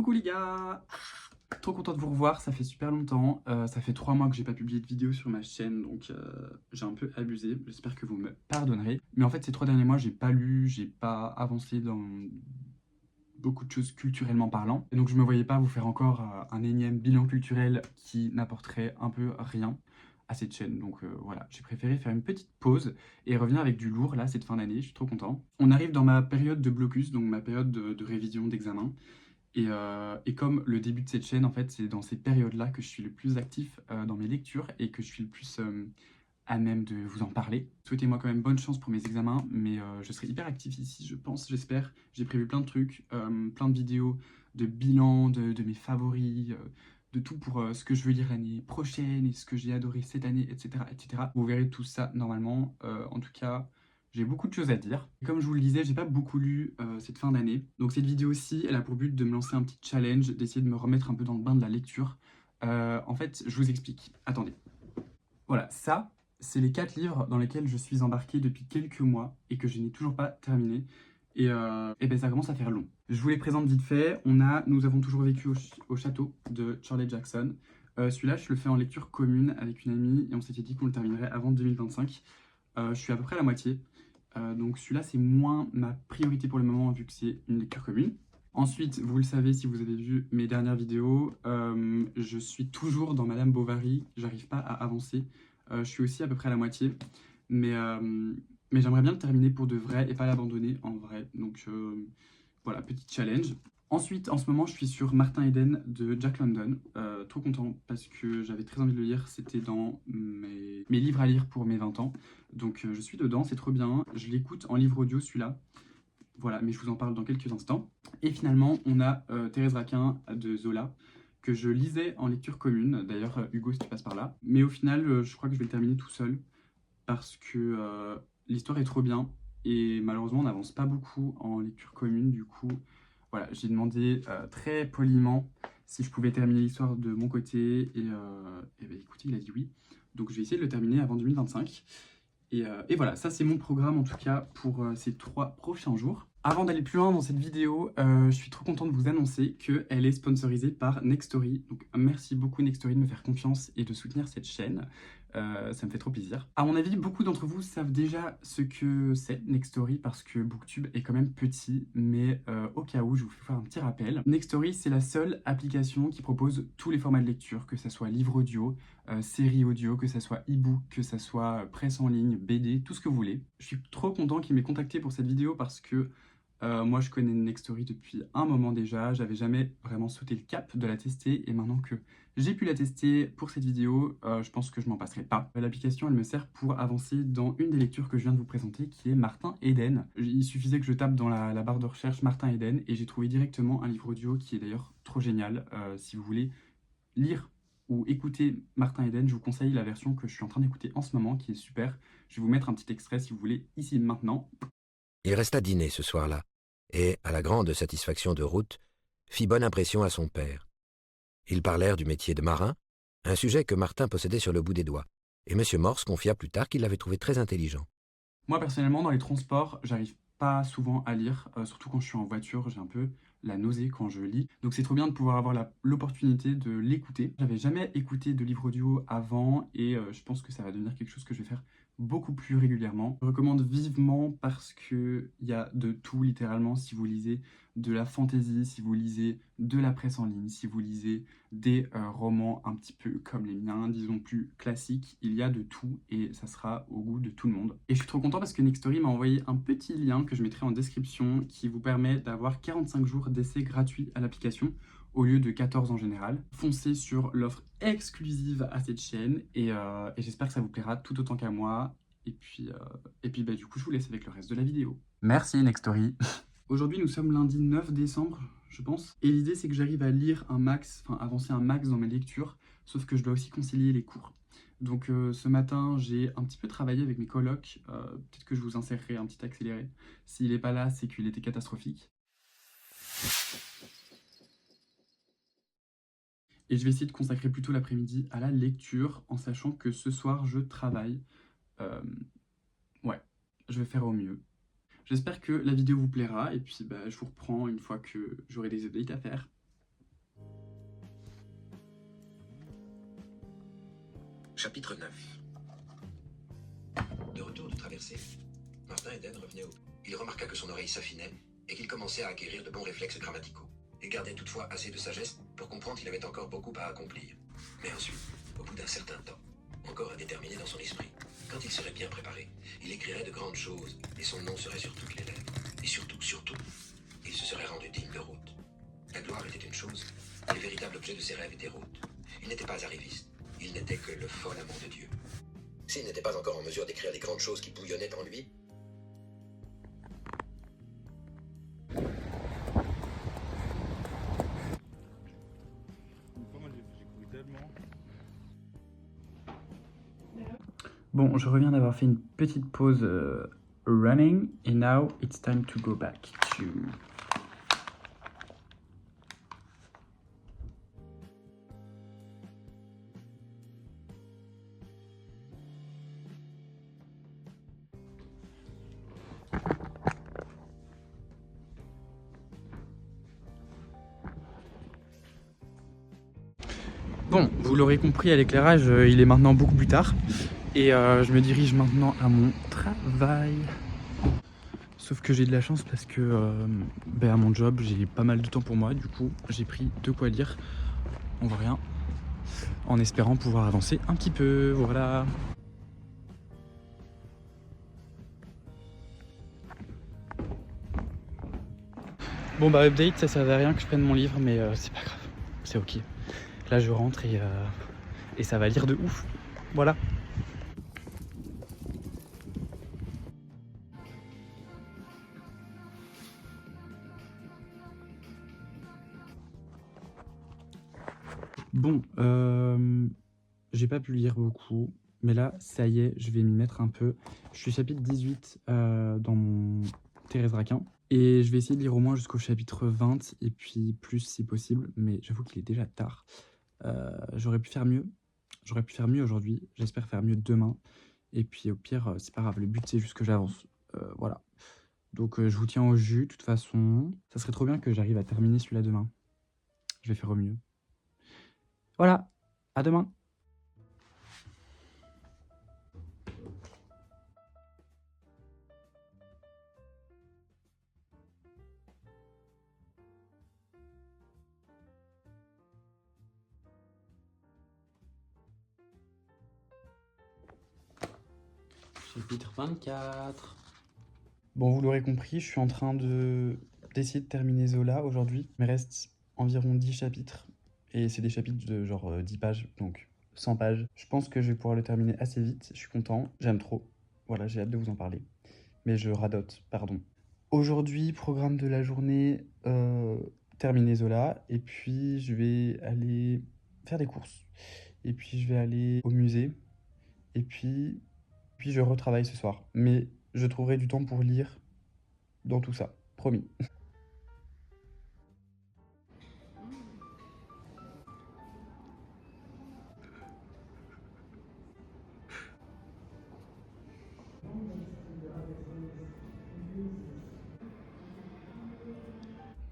Coucou les gars! Trop content de vous revoir, ça fait super longtemps. Ça fait 3 mois que j'ai pas publié de vidéo sur ma chaîne, donc j'ai un peu abusé. J'espère que vous me pardonnerez. Mais en fait, ces 3 derniers mois, j'ai pas lu, j'ai pas avancé dans beaucoup de choses culturellement parlant. Et donc je me voyais pas vous faire encore un énième bilan culturel qui n'apporterait un peu rien à cette chaîne. Donc voilà, j'ai préféré faire une petite pause et revenir avec du lourd là cette fin d'année, je suis trop content. On arrive dans ma période de blocus, donc ma période de révision, d'examen. Et comme le début de cette chaîne, en fait, c'est dans ces périodes-là que je suis le plus actif dans mes lectures et que je suis le plus à même de vous en parler. Souhaitez-moi quand même bonne chance pour mes examens, mais je serai hyper actif ici, je pense, j'espère. J'ai prévu plein de trucs, plein de vidéos, de bilan, de mes favoris, de tout pour ce que je veux lire l'année prochaine et ce que j'ai adoré cette année, etc., etc. Vous verrez tout ça normalement. En tout cas, j'ai beaucoup de choses à dire. Et comme je vous le disais, j'ai pas beaucoup lu cette fin d'année. Donc cette vidéo-ci, elle a pour but de me lancer un petit challenge, d'essayer de me remettre un peu dans le bain de la lecture. En fait, je vous explique. Attendez. Voilà, ça, c'est les 4 livres dans lesquels je suis embarqué depuis quelques mois et que je n'ai toujours pas terminé. Et ben ça commence à faire long. Je vous les présente vite fait. Nous avons toujours vécu au château de Shirley Jackson. Celui-là, je le fais en lecture commune avec une amie et on s'était dit qu'on le terminerait avant 2025. Je suis à peu près à la moitié. Donc celui-là, c'est moins ma priorité pour le moment vu que c'est une lecture commune. Ensuite, vous le savez si vous avez vu mes dernières vidéos, je suis toujours dans Madame Bovary, j'arrive pas à avancer. Je suis aussi à peu près à la moitié, mais, euh, mais j'aimerais bien le terminer pour de vrai et pas l'abandonner en vrai. Donc voilà, petit challenge. Ensuite, en ce moment, je suis sur Martin Eden de Jack London. Trop content parce que j'avais très envie de le lire. C'était dans mes livres à lire pour mes 20 ans. Donc je suis dedans, c'est trop bien. Je l'écoute en livre audio celui-là. Voilà, mais je vous en parle dans quelques instants. Et finalement, on a Thérèse Raquin de Zola, que je lisais en lecture commune. D'ailleurs, Hugo, si tu passes par là. Mais au final, je crois que je vais le terminer tout seul, parce que l'histoire est trop bien. Et malheureusement, on n'avance pas beaucoup en lecture commune. Du coup, voilà, j'ai demandé très poliment si je pouvais terminer l'histoire de mon côté. Et ben, écoutez, il a dit oui. Donc je vais essayer de le terminer avant 2025. Et voilà, ça c'est mon programme en tout cas pour ces 3 prochains jours. Avant d'aller plus loin dans cette vidéo, je suis trop content de vous annoncer qu'elle est sponsorisée par Nextory. Donc merci beaucoup Nextory de me faire confiance et de soutenir cette chaîne. Ça me fait trop plaisir. À mon avis, beaucoup d'entre vous savent déjà ce que c'est Nextory parce que Booktube est quand même petit, mais au cas où, je vous fais faire un petit rappel. Nextory, c'est la seule application qui propose tous les formats de lecture, que ce soit livre audio, série audio, que ça soit e-book, que ça soit presse en ligne, BD, tout ce que vous voulez. Je suis trop content qu'il m'ait contacté pour cette vidéo parce que moi je connais Nextory depuis un moment déjà, j'avais jamais vraiment sauté le cap de la tester et maintenant que j'ai pu la tester pour cette vidéo, je pense que je m'en passerai pas. L'application elle me sert pour avancer dans une des lectures que je viens de vous présenter qui est Martin Eden. Il suffisait que je tape dans la barre de recherche Martin Eden et j'ai trouvé directement un livre audio qui est d'ailleurs trop génial. Si vous voulez lire ou écouter Martin Eden, je vous conseille la version que je suis en train d'écouter en ce moment, qui est super. Je vais vous mettre un petit extrait si vous voulez, ici et maintenant. Il resta dîner ce soir-là, et, à la grande satisfaction de Ruth, fit bonne impression à son père. Ils parlèrent du métier de marin, un sujet que Martin possédait sur le bout des doigts, et M. Morse confia plus tard qu'il l'avait trouvé très intelligent. Moi, personnellement, dans les transports, j'arrive pas souvent à lire, surtout quand je suis en voiture, j'ai un peu la nausée quand je lis. Donc c'est trop bien de pouvoir avoir l'opportunité de l'écouter. J'avais jamais écouté de livre audio avant et je pense que ça va devenir quelque chose que je vais faire beaucoup plus régulièrement. Je recommande vivement parce que il y a de tout littéralement si vous lisez de la fantasy, si vous lisez de la presse en ligne, si vous lisez des romans un petit peu comme les miens, disons plus classiques, il y a de tout et ça sera au goût de tout le monde. Et je suis trop content parce que Nextory m'a envoyé un petit lien que je mettrai en description qui vous permet d'avoir 45 jours d'essai gratuit à l'application au lieu de 14 en général. Foncez sur l'offre exclusive à cette chaîne et j'espère que ça vous plaira tout autant qu'à moi. Et puis bah, du coup, je vous laisse avec le reste de la vidéo. Merci Nextory. Aujourd'hui, nous sommes lundi 9 décembre, je pense. Et l'idée, c'est que j'arrive à lire un max, enfin avancer un max dans mes lectures, sauf que je dois aussi concilier les cours. Donc ce matin, j'ai un petit peu travaillé avec mes colocs. Peut-être que je vous insérerai un petit accéléré. S'il n'est pas là, c'est qu'il était catastrophique. Et je vais essayer de consacrer plutôt l'après-midi à la lecture, en sachant que ce soir, je travaille. Euh, ouais, je vais faire au mieux. J'espère que la vidéo vous plaira, et puis bah, je vous reprends une fois que j'aurai des updates à faire. Chapitre 9. De retour de traversée, Martin Eden revenait au... Il remarqua que son oreille s'affinait et qu'il commençait à acquérir de bons réflexes grammaticaux. Il gardait toutefois assez de sagesse pour comprendre qu'il avait encore beaucoup à accomplir. Mais ensuite, au bout d'un certain temps, encore indéterminé dans son esprit, quand il serait bien préparé, il écrirait de grandes choses et son nom serait sur toutes les lèvres. Et surtout, il se serait rendu digne de Ruth. La gloire était une chose, et le véritable objet de ses rêves était Ruth. Il n'était pas arriviste, il n'était que le fol amour de Dieu. S'il n'était pas encore en mesure d'écrire les grandes choses qui bouillonnaient en lui, Bon, je reviens d'avoir fait une petite pause running, et now it's time to go back to... Bon, vous l'aurez compris à l'éclairage, il est maintenant beaucoup plus tard. Et je me dirige maintenant à mon travail. Sauf que j'ai de la chance parce que à mon job, j'ai pas mal de temps pour moi. Du coup, j'ai pris de quoi lire. On voit rien. En espérant pouvoir avancer un petit peu. Voilà. Bon bah update, ça servait à rien que je prenne mon livre, mais c'est pas grave. C'est ok. Là je rentre et ça va lire de ouf. Voilà. Bon, j'ai pas pu lire beaucoup, mais là, ça y est, je vais m'y mettre un peu. Je suis chapitre 18 dans mon Thérèse Raquin, et je vais essayer de lire au moins jusqu'au chapitre 20, et puis plus si possible, mais j'avoue qu'il est déjà tard. J'aurais pu faire mieux aujourd'hui, j'espère faire mieux demain, et puis au pire, c'est pas grave, le but c'est juste que j'avance, voilà. Donc je vous tiens au jus, de toute façon. Ça serait trop bien que j'arrive à terminer celui-là demain. Je vais faire au mieux. Voilà, à demain. Chapitre 24. Bon, vous l'aurez compris, je suis en train d'essayer de terminer Zola aujourd'hui. Il me reste environ 10 chapitres. Et c'est des chapitres de genre 10 pages, donc 100 pages. Je pense que je vais pouvoir le terminer assez vite. Je suis content, j'aime trop. Voilà, j'ai hâte de vous en parler. Mais je radote, pardon. Aujourd'hui, programme de la journée, terminer Zola. Et puis, je vais aller faire des courses. Et puis, je vais aller au musée. Et puis je retravaille ce soir. Mais je trouverai du temps pour lire dans tout ça, promis.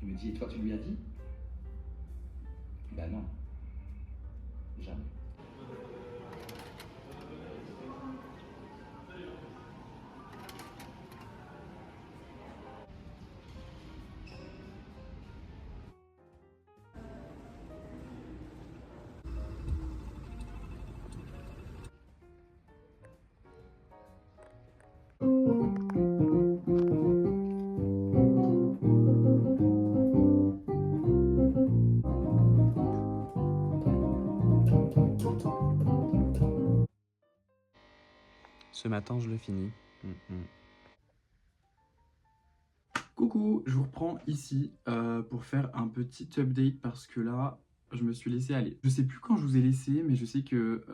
Il me dit, et toi tu lui as dit? Ben non, jamais. Ce matin, je le finis. Coucou, je vous reprends ici pour faire un petit update parce que là, je me suis laissé aller. Je sais plus quand je vous ai laissé, mais je sais que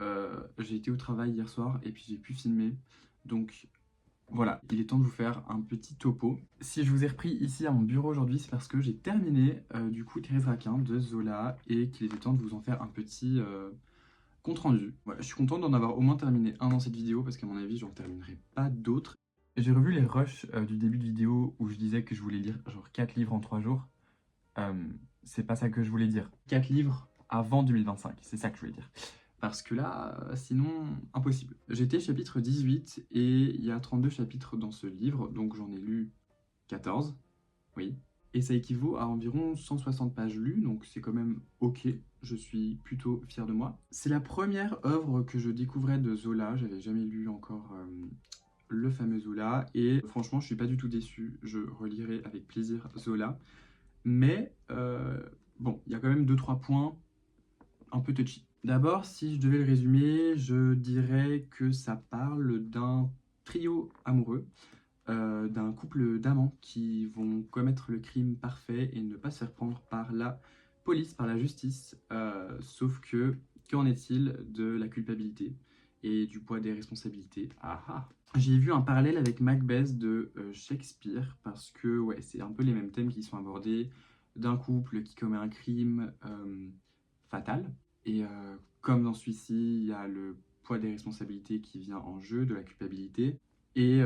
j'ai été au travail hier soir et puis j'ai pu filmer. Donc voilà, il est temps de vous faire un petit topo. Si je vous ai repris ici à mon bureau aujourd'hui, c'est parce que j'ai terminé du coup Thérèse Raquin de Zola et qu'il était temps de vous en faire un petit compte rendu. Voilà, je suis content d'en avoir au moins terminé un dans cette vidéo parce qu'à mon avis, j'en terminerai pas d'autres. J'ai revu les rushs du début de vidéo où je disais que je voulais lire genre 4 livres en 3 jours. C'est pas ça que je voulais dire. 4 livres avant 2025, c'est ça que je voulais dire. Parce que là, sinon, impossible. J'étais chapitre 18 et il y a 32 chapitres dans ce livre, donc j'en ai lu 14, oui. Et ça équivaut à environ 160 pages lues, donc c'est quand même ok. Je suis plutôt fier de moi. C'est la première œuvre que je découvrais de Zola. J'avais jamais lu encore le fameux Zola. Et franchement, je suis pas du tout déçu. Je relirai avec plaisir Zola. Mais bon, il y a quand même 2-3 points un peu touchy. D'abord, si je devais le résumer, je dirais que ça parle d'un trio amoureux, d'un couple d'amants qui vont commettre le crime parfait et ne pas se faire prendre par la police, par la justice. Sauf que, qu'en est-il de la culpabilité et du poids des responsabilités? Ah ah. J'ai vu un parallèle avec Macbeth de Shakespeare parce que ouais, c'est un peu les mêmes thèmes qui sont abordés, d'un couple qui commet un crime fatal. Et comme dans celui-ci, il y a le poids des responsabilités qui vient en jeu, de la culpabilité, et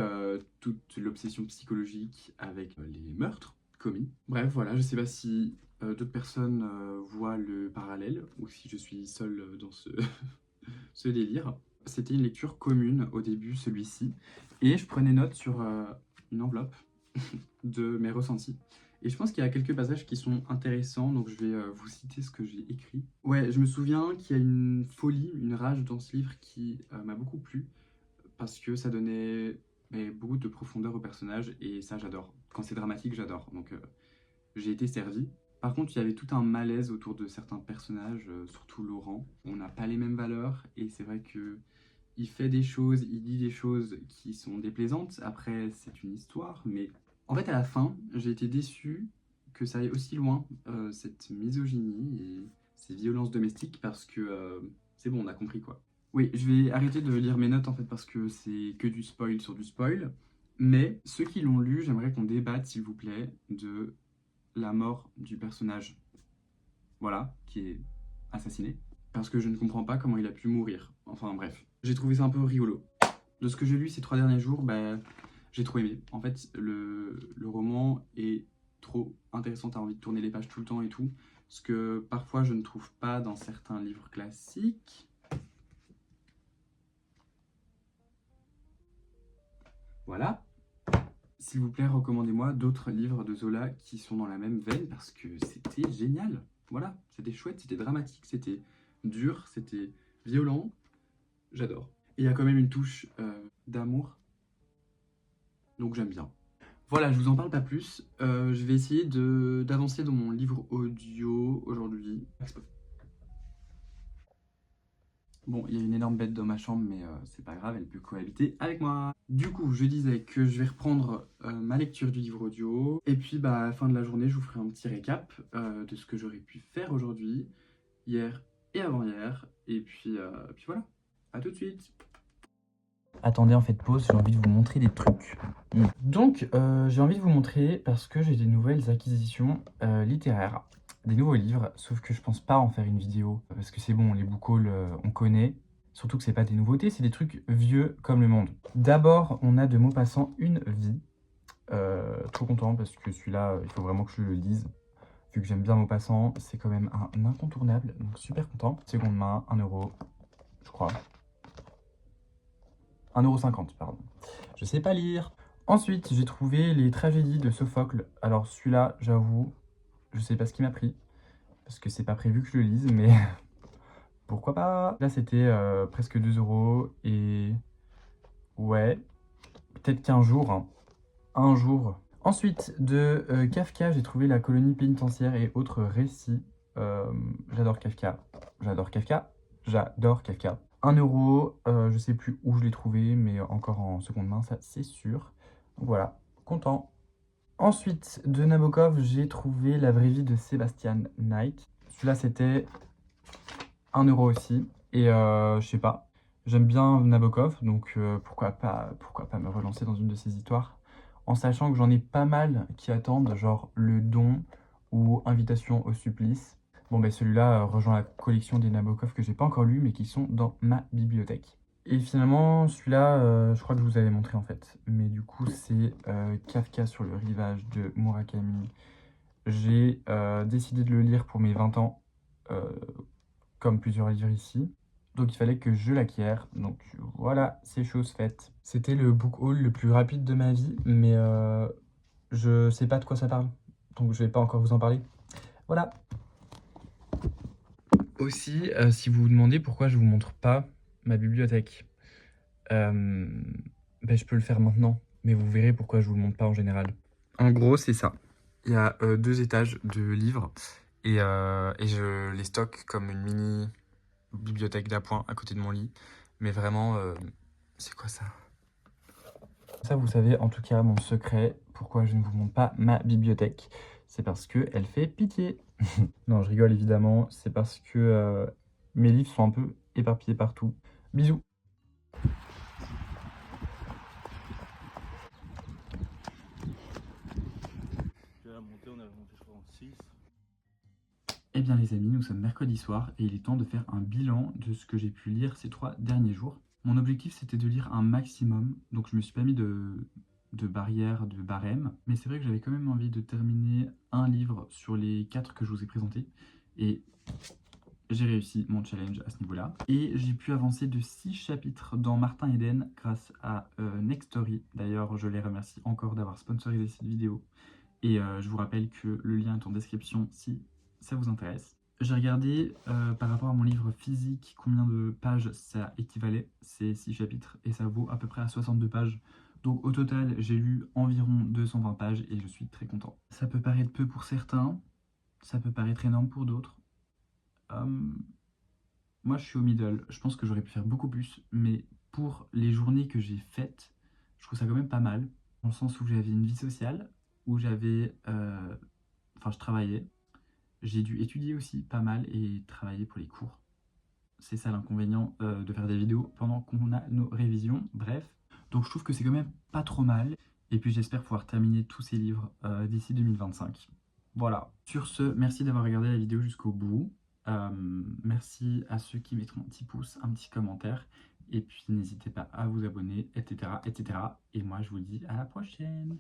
toute l'obsession psychologique avec les meurtres commis. Bref, voilà, je sais pas si d'autres personnes voient le parallèle, ou si je suis seul dans ce délire. C'était une lecture commune au début, celui-ci, et je prenais note sur une enveloppe de mes ressentis. Et je pense qu'il y a quelques passages qui sont intéressants, donc je vais vous citer ce que j'ai écrit. Ouais, je me souviens qu'il y a une folie, une rage dans ce livre qui m'a beaucoup plu, parce que ça donnait beaucoup de profondeur au personnage, et ça j'adore. Quand c'est dramatique, j'adore, donc j'ai été servi. Par contre, il y avait tout un malaise autour de certains personnages, surtout Laurent. On n'a pas les mêmes valeurs, et c'est vrai que il fait des choses, il dit des choses qui sont déplaisantes. Après, c'est une histoire, mais en fait, à la fin, j'ai été déçu que ça aille aussi loin, cette misogynie et ces violences domestiques, parce que c'est bon, on a compris quoi. Oui, je vais arrêter de lire mes notes en fait, parce que c'est que du spoil sur du spoil. Mais ceux qui l'ont lu, j'aimerais qu'on débatte, s'il vous plaît, de la mort du personnage, voilà, qui est assassiné. Parce que je ne comprends pas comment il a pu mourir. Enfin bref, j'ai trouvé ça un peu rigolo. De ce que j'ai lu ces 3 derniers jours, bah, j'ai trop aimé. En fait, le roman est trop intéressant, t'as envie de tourner les pages tout le temps et tout. Ce que parfois je ne trouve pas dans certains livres classiques. Voilà. S'il vous plaît, recommandez-moi d'autres livres de Zola qui sont dans la même veine parce que c'était génial. Voilà, c'était chouette, c'était dramatique, c'était dur, c'était violent. J'adore. Et il y a quand même une touche d'amour, donc j'aime bien. Voilà, je vous en parle pas plus. Je vais essayer d'avancer dans mon livre audio aujourd'hui. Bon, il y a une énorme bête dans ma chambre, mais c'est pas grave, elle peut cohabiter avec moi. Du coup, je disais que je vais reprendre ma lecture du livre audio. Et puis, bah, à la fin de la journée, je vous ferai un petit récap de ce que j'aurais pu faire aujourd'hui, hier et avant-hier. Et puis voilà, à tout de suite. Attendez, en fait, pause, j'ai envie de vous montrer des trucs. Donc, j'ai envie de vous montrer parce que j'ai des nouvelles acquisitions littéraires. Des nouveaux livres, sauf que je pense pas en faire une vidéo, parce que c'est bon, les book hauls, on connaît. Surtout que c'est pas des nouveautés, c'est des trucs vieux comme le monde. D'abord, on a de Maupassant Une vie. Trop content parce que celui-là, il faut vraiment que je le lise. Vu que j'aime bien Maupassant, c'est quand même un incontournable, donc super content. Seconde main, 1 euro, je crois. 1,50 €, pardon. Je sais pas lire. Ensuite, j'ai trouvé les tragédies de Sophocle. Alors celui-là, j'avoue, je sais pas ce qui m'a pris, parce que c'est pas prévu que je le lise, mais pourquoi pas. Là, c'était presque 2 €, et ouais, peut-être qu'un jour, hein. Un jour. Ensuite, de Kafka, j'ai trouvé La colonie pénitentiaire et autres récits. J'adore Kafka. J'adore Kafka. J'adore Kafka. 1 euro, je sais plus où je l'ai trouvé, mais encore en seconde main, ça c'est sûr. Donc voilà, content. Ensuite, de Nabokov, j'ai trouvé La vraie vie de Sebastian Knight. Celui-là, c'était 1 euro aussi. Et je sais pas, j'aime bien Nabokov, donc pourquoi pas me relancer dans une de ses histoires, en sachant que j'en ai pas mal qui attendent, genre Le Don ou Invitation au supplice. Bon, ben celui-là rejoint la collection des Nabokov que j'ai pas encore lu, mais qui sont dans ma bibliothèque. Et finalement, celui-là, je crois que je vous avais montré en fait. Mais du coup, c'est Kafka sur le rivage de Murakami. J'ai décidé de le lire pour mes 20 ans, comme plusieurs livres ici. Donc il fallait que je l'acquière. Donc voilà, c'est chose faite. C'était le book haul le plus rapide de ma vie, mais je sais pas de quoi ça parle. Donc je vais pas encore vous en parler. Voilà. Aussi, si vous vous demandez pourquoi je vous montre pas ma bibliothèque, je peux le faire maintenant, mais vous verrez pourquoi je vous le montre pas en général. En gros, c'est ça. Il y a 2 étages de livres et je les stocke comme une mini bibliothèque d'appoint à côté de mon lit. Mais vraiment, c'est quoi ça? Ça, vous savez, en tout cas, mon secret, pourquoi je ne vous montre pas ma bibliothèque, c'est parce que elle fait pitié. Non, je rigole évidemment, c'est parce que mes livres sont un peu éparpillés partout. Bisous. Puis à la montée, on avait monté, je crois, en 6. Eh bien les amis, nous sommes mercredi soir et il est temps de faire un bilan de ce que j'ai pu lire ces 3 derniers jours. Mon objectif c'était de lire un maximum, donc je me suis pas mis de barrière, de barème, mais c'est vrai que j'avais quand même envie de terminer un livre sur les 4 que je vous ai présentés et j'ai réussi mon challenge à ce niveau-là. Et j'ai pu avancer de 6 chapitres dans Martin Eden grâce à Nextory. D'ailleurs, je les remercie encore d'avoir sponsorisé cette vidéo. Et je vous rappelle que le lien est en description si ça vous intéresse. J'ai regardé par rapport à mon livre physique combien de pages ça équivalait, ces 6 chapitres, et ça vaut à peu près à 62 pages. Donc au total, j'ai lu environ 220 pages et je suis très content. Ça peut paraître peu pour certains, ça peut paraître énorme pour d'autres. Moi je suis au middle, je pense que j'aurais pu faire beaucoup plus, mais pour les journées que j'ai faites, je trouve ça quand même pas mal, dans le sens où j'avais une vie sociale, où j'avais... Enfin, je travaillais. J'ai dû étudier aussi pas mal et travailler pour les cours. C'est ça l'inconvénient de faire des vidéos pendant qu'on a nos révisions. Bref. Donc je trouve que c'est quand même pas trop mal. Et puis j'espère pouvoir terminer tous ces livres d'ici 2025. Voilà. Sur ce, merci d'avoir regardé la vidéo jusqu'au bout. Merci à ceux qui mettront un petit pouce, un petit commentaire. Et puis n'hésitez pas à vous abonner, etc., etc. Et moi je vous dis à la prochaine.